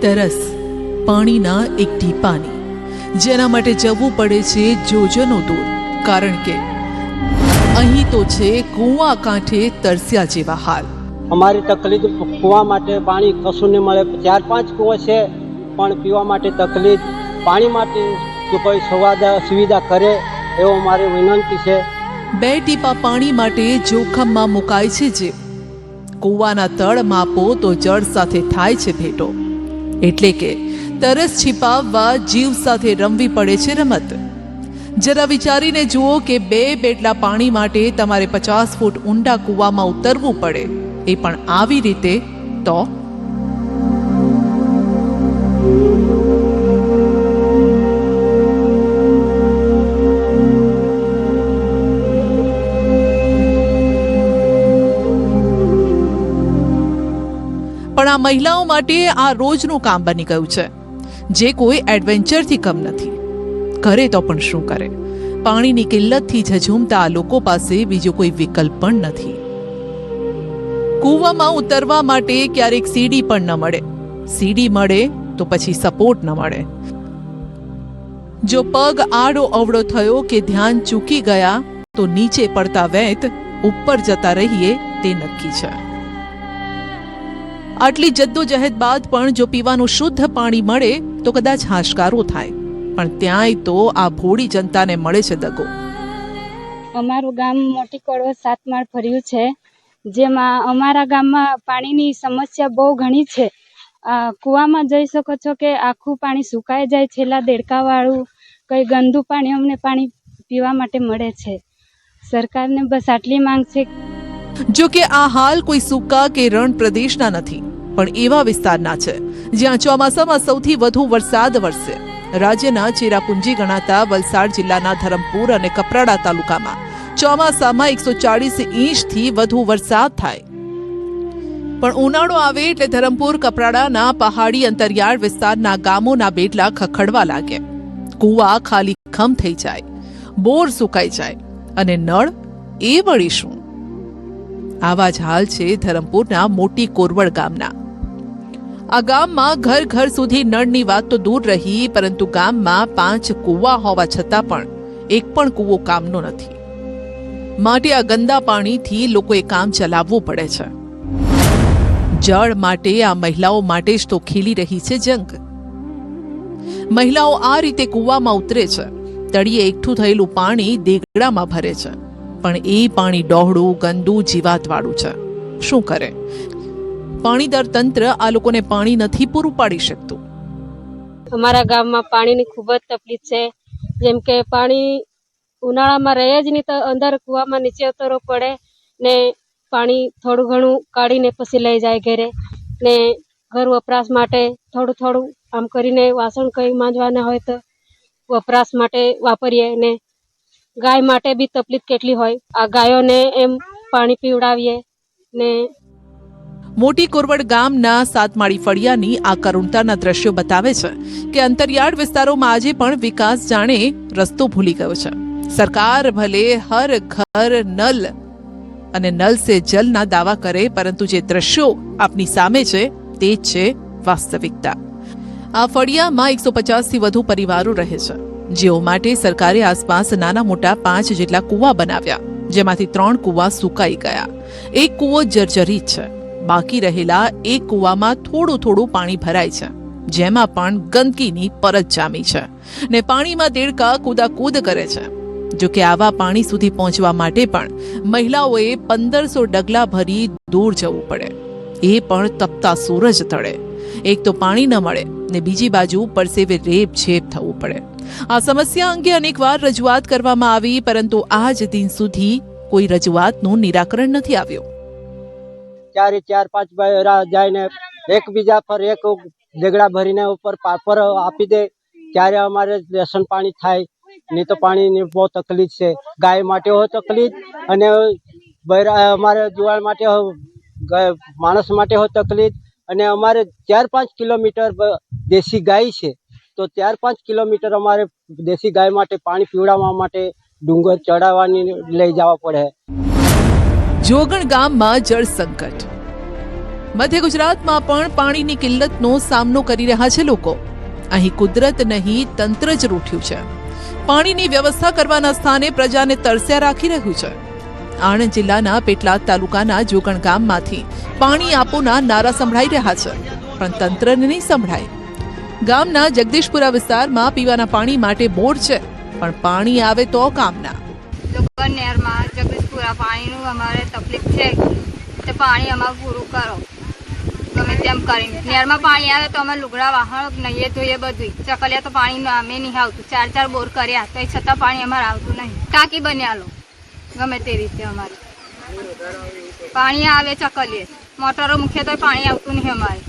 તરસ પાણીના એક ટીપાની, જેના માટે જવું પડે છે જોજનો દૂર, કારણ કે અહીં તો છે કૂવા કાંઠે તરસ્યા જેવા હાલ. અમારી તકલીફ કૂવા માટે પાણી કશું નહીં મળે. 4-5 કૂવા છે પણ પીવા માટે તકલીફ. પાણી માટે જો કોઈ સુવિધા કરે એવો મારી વિનંતી છે. 2 ટીપા પાણી માટે જોખમમાં મુકાય છે જીવ. કૂવાના તળ માપો તો જળ સાથે થાય છે ભેટો. એટલે કે તરસ छिपाવવા જીવ સાથે રમવી પડે છે રમત. જરા વિચારીને જુઓ કે 2 બેટલા પાણી માટે તમારે 50 ફૂટ ઊંડા કૂવામાં ઉતરવું પડે, એ પણ આવી રીતે. તો પણ આ મહિલાઓ માટે આ રોજનું કામ બની ગયું છે, જે કોઈ એડવેન્ચરથી કમ નથી. કરે તો પણ શું કરે? પાણીની કિલ્લતથી ઝઝૂમતા આ લોકો પાસે બીજો કોઈ વિકલ્પ પણ નથી. કૂવામાં ઉતરવા માટે ક્યારેક સીડી પણ ન મળે. સીડી મળે તો પછી સપોર્ટ ન મળે. જો પગ આડો અવળો થયો કે ધ્યાન ચૂકી ગયા તો નીચે પડતા વેત ઉપર જતા રહીએ તે નક્કી છે. આટલી જદ્દોજહેદ બાદ પણ જો પીવાનું શુદ્ધ પાણી મળે તો કદાચ હાશકારો થાય, પણ ત્યાંય તો આ ભોળી જનતાને મળે છે દગો. અમારું ગામ મોટી કડવો 7 માળ ફર્યું છે, જેમાં અમારા ગામમાં પાણીની સમસ્યા બહુ ઘણી છે. કૂવામાં જોઈ શકો છો કે આખું પાણી સુકાઈ જાય, છેલ્લા દેડકાવાળું કંઈ ગંદુ પાણી અમને પાણી પીવા માટે મળે છે. સરકારને બસ આટલી માંગ છે. જો કે આ હાલ કોઈ સૂકા કે રણ પ્રદેશના નથી, પણ એવા વિસ્તારના છે જ્યાં ચોમાસામાં સૌથી વધુ વરસાદ વરસે. રાજ્યના ચેરાપુંજી ગણાતા વલસાડ જિલ્લાના ધરમપુર અને કપરાડા તાલુકામાં ચોમાસામાં 140 ઇંચથી વધુ વરસાદ થાય. પણ ઉનાળો આવે એટલે ધરમપુર કપરાડાના પહાડી અંતરિયાળ વિસ્તારના ગામોના બેટલા ખખડવા લાગે. કૂવા ખાલી ખમ થઈ જાય, બોર સુકાઈ જાય, અને નળ એ વળી શું? આવા જ હાલ છે ધરમપુરના મોટી કોરવડ ગામના. આ ગામમાં ઘર ઘર સુધી નળની વાત તો દૂર રહી, પરંતુ ગામમાં 5 કૂવા હોવા છતાં પણ એક પણ કૂવો કામનો નથી. માટે આ ગંદા પાણીથી લોકોએ કામ ચલાવવું પડે છે. જળ માટે આ મહિલાઓ માટે જ તો ખીલી રહી છે જંગ. મહિલાઓ આ રીતે કૂવામાં ઉતરે છે, તળિયે એકઠું થયેલું પાણી દેગડામાં ભરે છે, પણ એ પાણી ડહોળું, ગંદુ, જીવાતવાળું છે. શું કરે? પાણીદાર તંત્ર આ લોકોને પાણી નથી પૂરું પાડી શકતું. અમારા ગામમાં પાણીની ખૂબ જ તકલીફ છે. જેમ કે પાણી ઉનાળામાં રહે જ નહીં, તો અંદર કૂવામાં નીચે ઉતરવું પડે ને પાણી થોડું ઘણું કાઢીને પછી લઈ જાય ઘરે, ને ઘર વપરાશ માટે થોડું થોડું આમ કરીને વાસણ કંઈ માંજવાના હોય તો વપરાશ માટે વાપરીએ. ને ગાય માટે બી તકલીફ કેટલી હોય, આ ગાયોને એમ પાણી પીવડાવીએ. ને મોટી કોરવડ ગામના 7 માળી ફળિયાની આ કરુણતાના દ્રશ્યો બતાવે છે કે અંતરિયાળ વિસ્તારોમાં આજે પણ વિકાસ જાણે રસ્તો ભૂલી ગયો છે. સરકાર ભલે હર ઘર નલ અને નલ સે જલના દાવા કરે, પરંતુ જે દ્રશ્યો આપની સામે છે તે જ છે વાસ્તવિકતા. આ ફળિયામાં 150 થી વધુ પરિવારો રહે છે, જેઓ માટે સરકારે આસપાસ નાના મોટા 5 જેટલા કૂવા બનાવ્યા, જેમાંથી 3 કૂવા સુકાઈ ગયા. એક કૂવો જર્જરિત છે. બાકી રહેલા એક કૂવામાં થોડું થોડું પાણી ભરાય છે, જેમાં પણ ગંદકીની પરત જામી છે, ને પાણીમાં દેડકા કૂદાકૂદ કરે છે. જો કે આવા પાણી સુધી પહોંચવા માટે પણ મહિલાઓએ 1500 ડગલા ભરી દૂર જવું પડે, એ પણ તપતા સૂરજ તળે. એક તો પાણી ન મળે, ને બીજી બાજુ પરસેવે રેપ ઝેપ થવું પડે. આ સમસ્યા અંગે અનેકવાર રજૂઆત કરવામાં આવી, પરંતુ આજ દિન સુધી કોઈ રજૂઆતનું નિરાકરણ નથી આવ્યું. 4-5 જઈને એકબીજા પર એક દેગડા ભરીને ઉપર પાપર આપી દે, ત્યારે અમારે રેશન પાણી થાય. નહીં તો પાણીની બહુ તકલીફ છે. ગાય માટે હોય તકલીફ, અને અમારે જુવાળ માટે માણસ માટે હોય તકલીફ. અને અમારે 4-5 કિલોમીટર દેશી ગાય છે, તો 4-5 કિલોમીટર અમારે દેશી ગાય માટે પાણી પીવડાવવા માટે ડુંગર ચડાવવાની લઈ જવા પડે. જોગણ ગામમાં જળ સંકટ. મધ્ય ગુજરાતમાં પણ પાણીની કિલ્લતનો સામનો કરી રહ્યા છે લોકો. અહીં કુદરત નહીં તંત્ર જ રૂઠ્યું છે. પાણીની વ્યવસ્થા કરવાના સ્થાને પ્રજાને તરસ્યા રાખી રહ્યું છે. આણંદ જિલ્લાના પેટલાદ તાલુકાના જોગણ ગામમાંથી પાણી આપોના નારા સંભળાઈ રહ્યા છે, પણ તંત્રને નહીં સંભળાય. ગામના જગદીશપુરા વિસ્તારમાં પીવાના પાણી માટે બોર છે, પણ પાણી આવે તો કામના. જોગણ નહેરમાં જગદીશપુરા પાણીનું અમારે તકલીફ છે, તે પાણી અમારું પૂરું કરો ગમે તેમ કરીને. નહેરમાં પાણી આવે તો અમે લુગડા વાહણ નહીં ધોઈએ બધું. ચકલિયા તો પાણી નામે નહીં આવતું. 4 બોર કર્યા તો છતાં પાણી અમારે આવતું નહીં. ટાંકી બન્યા લો ગમે તે રીતે અમારે પાણી આવે ચકલીએ. મોટરો મૂકીએ તો પાણી આવતું નહીં અમારે.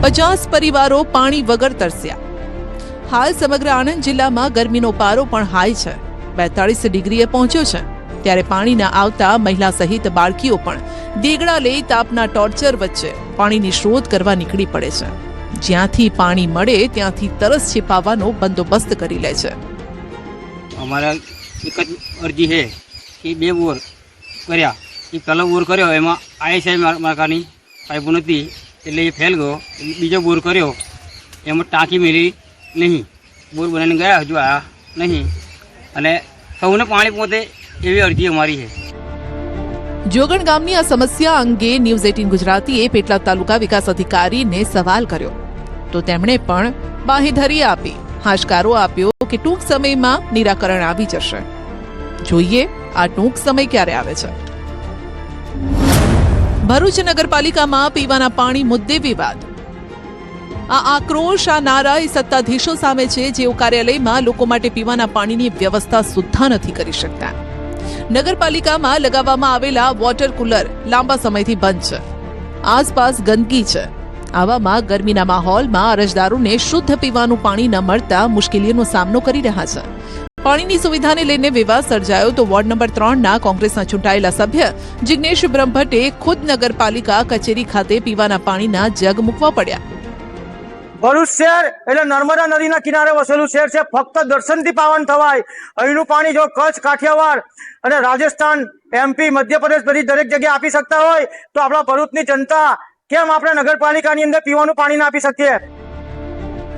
50 પરિવારો પાણી વગર તરસ્યા. હાલ સમગ્ર આણંદ જિલ્લામાં ગરમીનો પારો પણ હાઈ છે, 42 ડિગ્રીએ પહોંચ્યો છે. ત્યારે પાણી ન આવતા મહિલા સહિત બાળકીઓ પણ દેગડા લઈ તાપના ટોર્ચર વચ્ચે પાણીની શોધ કરવા નીકળી પડે છે. જ્યાંથી પાણી મળે ત્યાંથી તરસ छिपाવવાનો બંદોબસ્ત કરી લે છે. અમારા એક જ અરજી છે કે 2 બોર કર્યા. એ પહેલો બોર કર્યો એમાં ISI માર્કાની પાઇપો નથી એટલે એ ફેલ ગયો. બીજો બોર કર્યો એમાં ટાંકી મેલી નહીં. બોર બનાવીને ગયા હજુ આવ્યા નહીં, અને સૌને પાણી પહોંચે એવી અરજી અમારી છે. જોગણ ગામની આ સમસ્યા અંગે ન્યૂઝ 18 ગુજરાતીએ પેટલાદ તાલુકા વિકાસ અધિકારીને સવાલ કર્યો, તો તેમણે પણ બાંહેધરી આપી હાશકારો આપ્યો કે ટૂંક સમયમાં નિરાકરણ આવી જશે. જોઈએ આ ટૂંક સમય ક્યારે આવે છે. ભરૂચ નગરપાલિકામાં પીવાના પાણી મુદ્દે વિવાદ. આ આક્રોશ, આ નારા એ સત્તાધીશો સામે છે, જેઓ કાર્યાલયમાં લોકો માટે પીવાના પાણીની વ્યવસ્થા સુદ્ધા નથી કરી શકતા. નગરપાલિકામાં લગાવવામાં આવેલા વોટર કુલર લાંબા સમયથી બંધ છે. આસપાસ ગંદકી છે. આવામાં ગરમીના માહોલમાં અરજદારોને શુદ્ધ પીવાનું પાણી ન મળતા મુશ્કેલીઓનો સામનો કરી રહ્યા છે. પાણીની સુવિધાને લઈને વિવાદ સર્જાયો તો વોર્ડ નંબર 3ના કોંગ્રેસના ચૂંટાયેલા સભ્ય જિગ્નેશ બ્રહ્મભટ્ટે ખુદ નગરપાલિકા કચેરી ખાતે પીવાના પાણીના જગ મૂકવા પડ્યા. ભરૂચ શહેર એટલે નર્મદા નદીના કિનારે વસેલું શહેર છે. ફક્ત દર્શનથી પાવન થવાય. અહીંનું પાણી જો કચ્છ, કાઠિયાવાડ અને રાજસ્થાન, MP, મધ્યપ્રદેશ બધી દરેક જગ્યાએ આપી શકતા હોય તો આપણા ભરૂચની જનતા કેમ આપણે નગરપાલિકાની અંદર પીવાનું પાણી ના આપી શકીએ?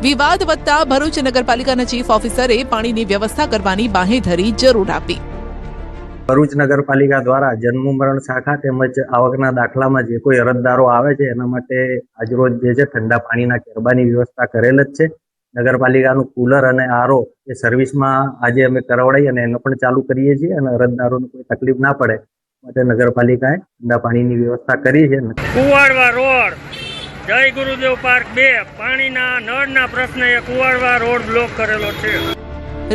વિવાદ વધતા ભરૂચ નગરપાલિકાના ચીફ ઓફિસરે પાણીની વ્યવસ્થા કરવાની બાંહેધરી જરૂર આપી. ભરૂચ નગરપાલિકા દ્વારા જન્મ મરણ શાખા તેમજ આવકના દાખલામાં જે કોઈ અરજદારો આવે છે એના માટે આજરોજ જે છે ઠંડા પાણીના કેરબાની વ્યવસ્થા કરેલ જ છે. નગરપાલિકાનું કુલર અને RO એ સર્વિસમાં આજે અમે કરાવડાવી અને એનો પણ ચાલુ કરીએ છીએ, અને અરજદારોને કોઈ તકલીફ ના પડે માટે નગરપાલિકાએ ઠંડા પાણીની વ્યવસ્થા કરી છે. કુવાડવા રોડ, જય ગુરુદેવ પાર્ક 2 પાણીના નળના પ્રશ્ને કુવાડવા રોડ બ્લોક કરેલો છે.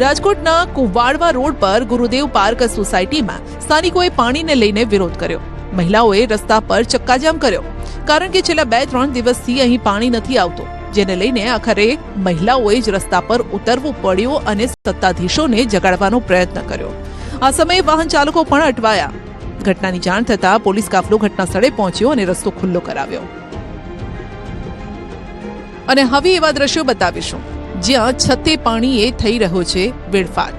રાજકોટના કુવાડવા રોડ પર ગુરુદેવ પાર્ક સોસાયટીમાં સ્થાનિકોએ પાણીને લઈને વિરોધ કર્યો. મહિલાઓએ રસ્તા પર ચક્કાજામ કર્યો, કારણ કે છેલ્લા 2-3 દિવસથી અહીં પાણી નથી આવતું, જેને લઈને આખરે મહિલાઓએ જ રસ્તા પર ઉતરવું પડ્યું અને સત્તાધીશોને જગાડવાનો પ્રયત્ન કર્યો. આ સમયે વાહન ચાલકો પણ અટવાયા. ઘટનાની જાણ થતાં પોલીસ કાફલો ઘટના સ્થળે પહોંચ્યો અને રસ્તો ખુલ્લો કરાવ્યો. અને હવે એવા દ્રશ્યો બતાવીશું જ્યાં છતે પાણીએ થઈ રહ્યો છે વેડફાટ.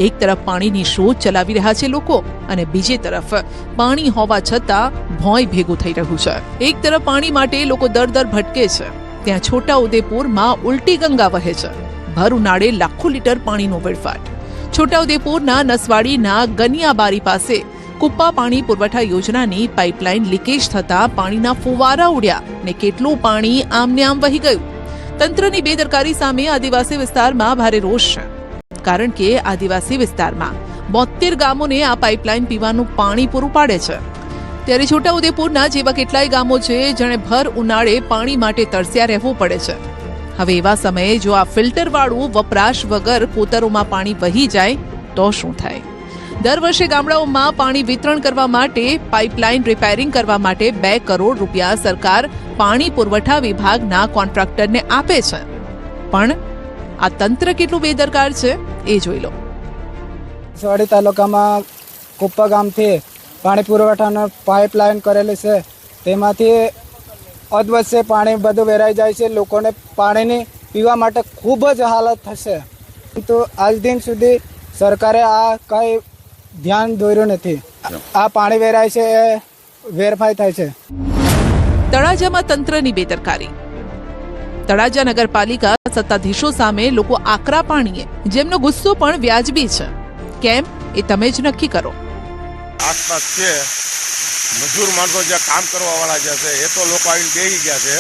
એક તરફ પાણીની શોધ ચલાવી રહ્યા છે લોકો, અને બીજી તરફ પાણી હોવા છતાં ભોંય ભેગું થઈ રહ્યું છે. એક તરફ પાણી માટે લોકો દર ભટકે છે, ત્યાં છોટા ઉદેપુરમાં ઉલટી ગંગા વહે છે. ભર ઉનાળે લાખો લીટર પાણીનો વેડફાટ. છોટા ઉદેપુરના નસવાડીના ગનિયાબારી પાસે કુપ્પા પાણી પુરવઠા યોજનાની પાઇપલાઇન લીકેજ થતા પાણીના ફુવારા ઉડ્યા ને કેટલું પાણી આમને આમ વહી ગયું. તંત્રની બેદરકારી સામે આદિવાસી વિસ્તારમાં ભારે રોષ છે, કારણ કે આદિવાસી વિસ્તારમાં 72 ગામોને આ પાઇપલાઇન પીવાનું પાણી પૂરું પાડે છે. ત્યારે છોટાઉદેપુરના જેવા કેટલાય ગામો છે જેણે ભર ઉનાળે પાણી માટે તરસ્યા રહેવું પડે છે. હવે એવા સમયે જો આ ફિલ્ટરવાળું વપરાશ વગર કોતરોમાં પાણી વહી જાય તો શું થાય? દર વર્ષે ગામડાઓમાં પાણી વિતરણ કરવા માટે પાઇપલાઇન રિપેરિંગ કરવા માટે 2 કરોડ રૂપિયા સરકાર પાણી પુરવઠા વિભાગના કોન્ટ્રાક્ટરને આપે છે, પણ આ તંત્ર કેટલું બેદરકાર છે એ જોઈ લો. નસવાડી તાલુકામાં કુપ્પા ગામથી પાણી પુરવઠાનો પાઇપલાઇન કરેલી છે, તેમાંથી અધવચ્ચે પાણી બધું વેરાઈ જાય છે. લોકોને પાણીની પીવા માટે ખૂબ જ હાલત થશે, તો આજ દિન સુધી સરકારે આ કંઈ ધ્યાન દોર્યું નથી. આ પાણી વેરાય છે એ વેરફાઈ થાય છે. તળાજામાં તંત્રની બેદરકારી. તળાજા નગરપાલિકા સત્તાધીશો સામે લોકો આકરા પાણીએ, જેમનો ગુસ્સો પણ વ્યાજબી છે. કેમ એ તમે જ નક્કી કરો. આસપાસ છે મજૂર માણસો જે કામ કરવા વાળા જે છે એ તો લોકો આવીને બેસી ગયા છે.